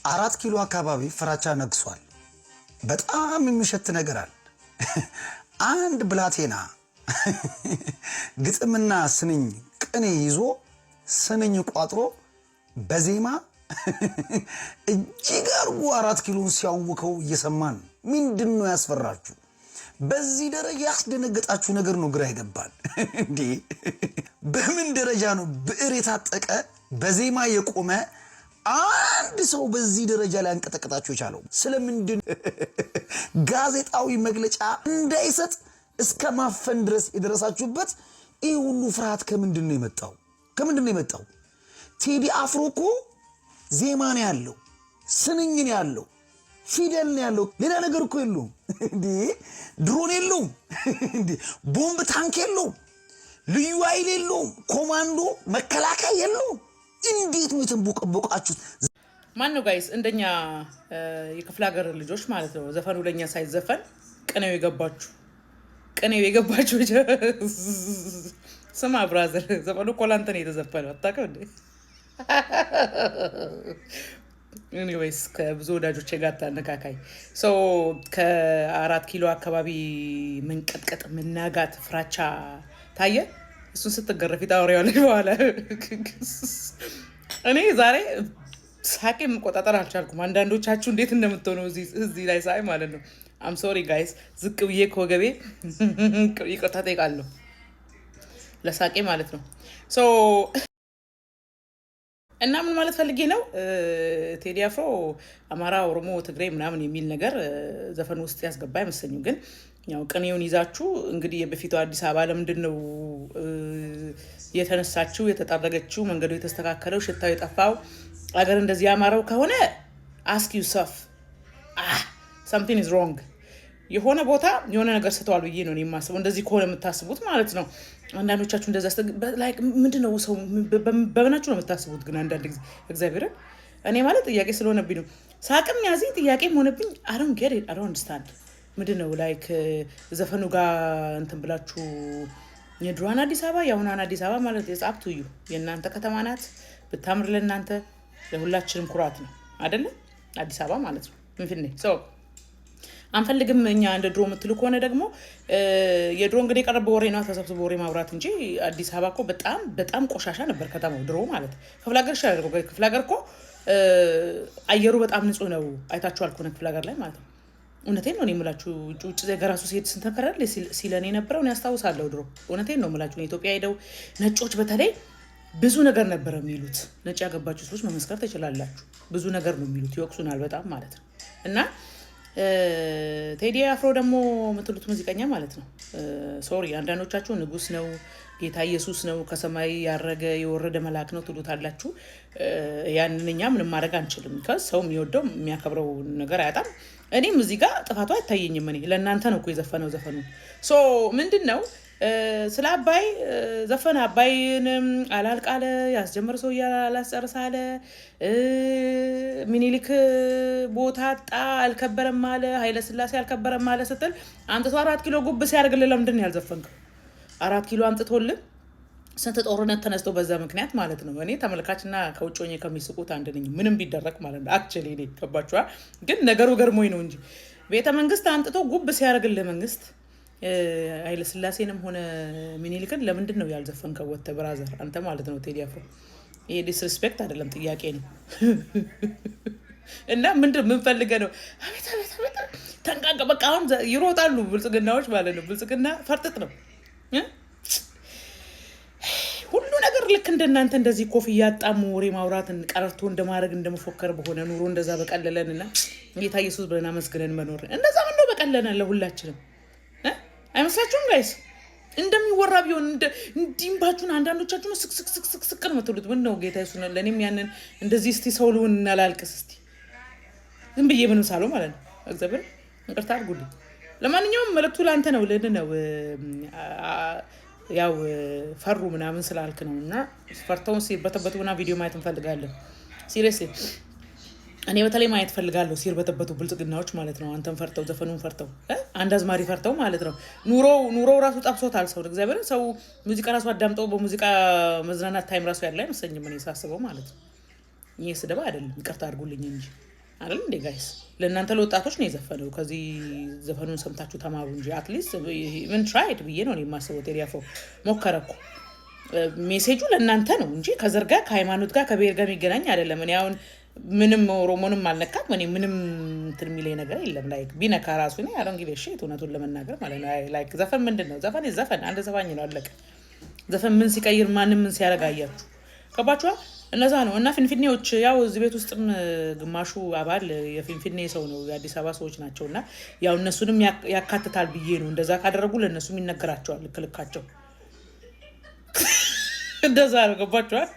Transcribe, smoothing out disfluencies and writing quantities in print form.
4 ኪሎ አካባቢ ፍራቻ ነግሷል። በጣም የሚሸት ነገር አለ። አንድ ብላቴና ግጥምና ስንኝ ቅኔ ይዞ ስንኝ ቋጥሮ በዜማ እጅግ አርጎ 4 ኪሎን ሲያውከው እየሰማን ምንድነው ያስፈራችሁ? በዚህ ደረጃ ያስደነገጣችሁ ነገር ነው ግራ ይገባል እንዴ? በምን ደረጃ ነው ብዕር የታጠቀ በዜማ የቆመ አንድ ሰው በዚህ ደረጃ ላይ አንቀጠቀጣችሁ የቻለው? ስለምንድን ጋዜጣዊ መግለጫ እንዳይሰጥ እስከ ማፈን ድረስ የደረሳችሁበት ይህ ሁሉ ፍርሃት ከምንድን ነው የመጣው? ከምንድን ነው የመጣው? ቴዲ አፍሮ እኮ ዜማ ነው ያለው፣ ስንኝ ነው ያለው፣ ፊደል ነው ያለው። ሌላ ነገር እኮ የለውም እንዴ? ድሮን የለውም እንዴ? ቦምብ ታንክ የለውም፣ ልዩ ኃይል የለውም፣ ኮማንዶ መከላከያ የለውም። እንዴት ነው የተንቦቀቦቃችሁት? ማን ነው ጋይስ እንደኛ የክፍለ ሀገር ልጆች ማለት ነው ዘፈኑ ለኛ ሳይዘፈን ቅኔው የገባችሁ? ቅኔው የገባችሁ ስማ ብራዘር፣ ዘፈኑ እኮ ላንተ ነው የተዘፈነው። አታውቅም እንዴ? ኤኒዌይስ ከብዙ ወዳጆቼ ጋር ታነካካይ ሰው ከ4 ኪሎ አካባቢ መንቀጥቀጥ፣ መናጋት፣ ፍራቻ ታየ። እሱን ስትገረፊ ታወሪዋለሽ በኋላ። እኔ ዛሬ ሳቄ መቆጣጠር አልቻልኩም። አንዳንዶቻችሁ እንዴት እንደምትሆኑ እዚህ ላይ ሳይ ማለት ነው። አም ሶሪ ጋይስ፣ ዝቅ ብዬ ከወገቤ ይቅርታ ጠይቃለሁ ለሳቄ ማለት ነው። እና ምን ማለት ፈልጌ ነው፣ ቴዲ አፍሮ አማራ፣ ኦሮሞ፣ ትግሬ ምናምን የሚል ነገር ዘፈን ውስጥ ያስገባ አይመስለኝም። ግን ያው ቅኔውን ይዛችሁ እንግዲህ የበፊቱ አዲስ አበባ ለምንድን ነው የተነሳችው የተጠረገችው፣ መንገዱ የተስተካከለው፣ ሽታው የጠፋው፣ አገር እንደዚህ ያማረው ከሆነ አስክ ዩሰልፍ something is wrong። የሆነ ቦታ የሆነ ነገር ስተዋል ብዬ ነው የማስበው። እንደዚህ ከሆነ የምታስቡት ማለት ነው። አንዳንዶቻችሁ እንደዛ ላይክ ምንድነው ሰው በመናችሁ ነው የምታስቡት? ግን አንዳንድ ጊዜ እግዚአብሔርን እኔ ማለት ጥያቄ ስለሆነብኝ ነው ሳቅም ያዘኝ ጥያቄም ሆነብኝ። I don't get it, I don't understand። ምንድነው ላይክ ዘፈኑ ጋር እንትን ብላችሁ የድሮዋን አዲስ አበባ የአሁኗን አዲስ አበባ ማለት የጻፍቱ እዩ የእናንተ ከተማ ናት። ብታምር ለእናንተ ለሁላችንም ኩራት ነው አይደለ? አዲስ አበባ ማለት ነው። ምንፍኔ ሰው አንፈልግም እኛ እንደ ድሮ የምትሉ ከሆነ ደግሞ የድሮ እንግዲህ የቀረበ ወሬ ነው ተሰብስቦ ወሬ ማውራት እንጂ አዲስ አበባ እኮ በጣም በጣም ቆሻሻ ነበር ከተማው ድሮ ማለት። ክፍለ ሀገር ይሻላል። ክፍለ ሀገር እኮ አየሩ በጣም ንጹህ ነው። አይታችኋል እኮ ክፍለ ሀገር ላይ ማለት ነው። እውነቴን ነው የምላችሁ። ውጭ ዜጋ ራሱ ሲሄድ ስንተከራል ሲለን የነበረው እኔ ያስታውሳለሁ ድሮ። እውነቴን ነው የምላችሁ። ኢትዮጵያ ሄደው ነጮች በተለይ ብዙ ነገር ነበር የሚሉት። ነጭ ያገባችሁ ሰዎች መመስከር ትችላላችሁ። ብዙ ነገር ነው የሚሉት፣ ይወቅሱናል በጣም ማለት ነው። እና ቴዲ አፍሮ ደግሞ የምትሉት ሙዚቀኛ ማለት ነው ሶሪ አንዳንዶቻችሁ ንጉስ ነው ጌታ ኢየሱስ ነው ከሰማይ ያረገ የወረደ መልአክ ነው ትሉታላችሁ። ያንን እኛ ምንም ማድረግ አንችልም። ሰው የሚወደው የሚያከብረው ነገር አያጣም። እኔም እዚህ ጋር ጥፋቱ አይታየኝም። እኔ ለእናንተ ነው እኮ የዘፈነው ዘፈኑ ምንድን ነው ስለ አባይ ዘፈነ። አባይንም አላልቃለ ያስጀመረ ሰው ያላስጨርሳለ ሚኒሊክ ቦታ አጣ አልከበረም አለ ኃይለ ሥላሴ አልከበረም አለ ስትል አንተ 4 ኪሎ ጉብ ሲያርግልህ ለምንድን ነው ያልዘፈንከው? 4 ኪሎ አንጥቶልህ ስንት ጦርነት ተነስቶ በዛ ምክንያት ማለት ነው። እኔ ተመልካችና ከውጭ ሆኜ ከሚስቁት አንድ ነኝ ምንም ቢደረግ ማለት ነው። አክቹሊ እኔ ከባችኋ ግን ነገሩ ገርሞኝ ነው እንጂ ቤተ መንግስት አንጥቶ ጉብ ሲያርግልህ መንግስት ኃይለ ሥላሴንም ሆነ ሚኒሊክን ለምንድን ነው ያልዘፈንከው? ወተ ብራዘር አንተ ማለት ነው ቴዲ አፍሮ። ይሄ ዲስሪስፔክት አይደለም ጥያቄ ነው። እና ምንድን ምን ፈልገህ ነው? አቤት አቤት አቤት ተንቃቀ በቃ አሁን ይሮጣሉ ብልጽግናዎች ማለት ነው። ብልጽግና ፈርጥጥ ነው ሁሉ ነገር ልክ እንደናንተ እንደዚህ ኮፍያ ያጣሙ ወሬ ማውራትን ቀረርቶ እንደማድረግ እንደመፎከር በሆነ ኑሮ እንደዛ በቀለለንና ጌታ ኢየሱስ ብለና መስገነን መኖር እንደዛ ምን ነው በቀለለን ለሁላችንም አይመስላችሁም ጋይስ? እንደሚወራ ቢሆን እንዲምባችሁን አንዳንዶቻችሁን ስቅ ነው የምትሉት። ምን ነው ጌታ ኢየሱስ ለኔም ያንን እንደዚህ እስቲ ሰው ልሁን እናላልቅስ እስቲ ዝም ብዬ ምንም ሳለው ማለት ነው። እግዚአብሔር ይቅርታ አድርጉልኝ። ለማንኛውም መልእክቱ ላንተ ነው ነው ያው ፈሩ ምናምን ስላልክ ነውና ፈርተውን ሲበተበቱና ቪዲዮ ማየት እንፈልጋለን። ሲሪየስሊ እኔ በተለይ ማየት ፈልጋለሁ ሲርበተበቱ ብልጽግናዎች ማለት ነው። አንተን ፈርተው ዘፈኑን ፈርተው አንድ አዝማሪ ፈርተው ማለት ነው። ኑሮ ራሱ ጠብሶታል ሰው። እግዚአብሔር ሰው ሙዚቃ ራሱ አዳምጠው በሙዚቃ መዝናናት ታይም ራሱ ያለ አይመስለኝም እኔ ሳስበው ማለት ነው። ይሄ ስደባ አይደለም ይቅርታ አድርጉልኝ እንጂ አይደል እንዴ ጋይስ? ለእናንተ ለወጣቶች ነው የዘፈነው። ከዚህ ዘፈኑን ሰምታችሁ ተማሩ እንጂ አትሊስት ምን ትራይድ ብዬ ነው የማስበው። ቴዲ አፍሮ ሞከረ እኮ። ሜሴጁ ለእናንተ ነው እንጂ ከዘር ጋር ከሃይማኖት ጋር ከብሔር ጋር የሚገናኝ አይደለም። እኔ አሁን ምንም ኦሮሞንም አልነካም። እኔ ምንም እንትን የሚለኝ ነገር የለም። ላይክ ቢነካ ራሱ እኔ አይ ዶንት ጊቭ አ ሺት እውነቱን ለመናገር ማለት ነው። ላይክ ዘፈን ምንድን ነው? ዘፈን ዘፈን አንድ ዘፋኝ ነው አለቀ። ዘፈን ምን ሲቀይር ማንም ምን ሲያረጋያችሁ ገባችኋል? እነዛ ነው እና ፊንፊኔዎች ያው እዚህ ቤት ውስጥም ግማሹ አባል የፊንፊኔ ሰው ነው፣ የአዲስ አበባ ሰዎች ናቸው። እና ያው እነሱንም ያካትታል ብዬ ነው። እንደዛ ካደረጉ ለእነሱም ይነገራቸዋል ልክልካቸው እንደዛ ነው። ገባችኋል?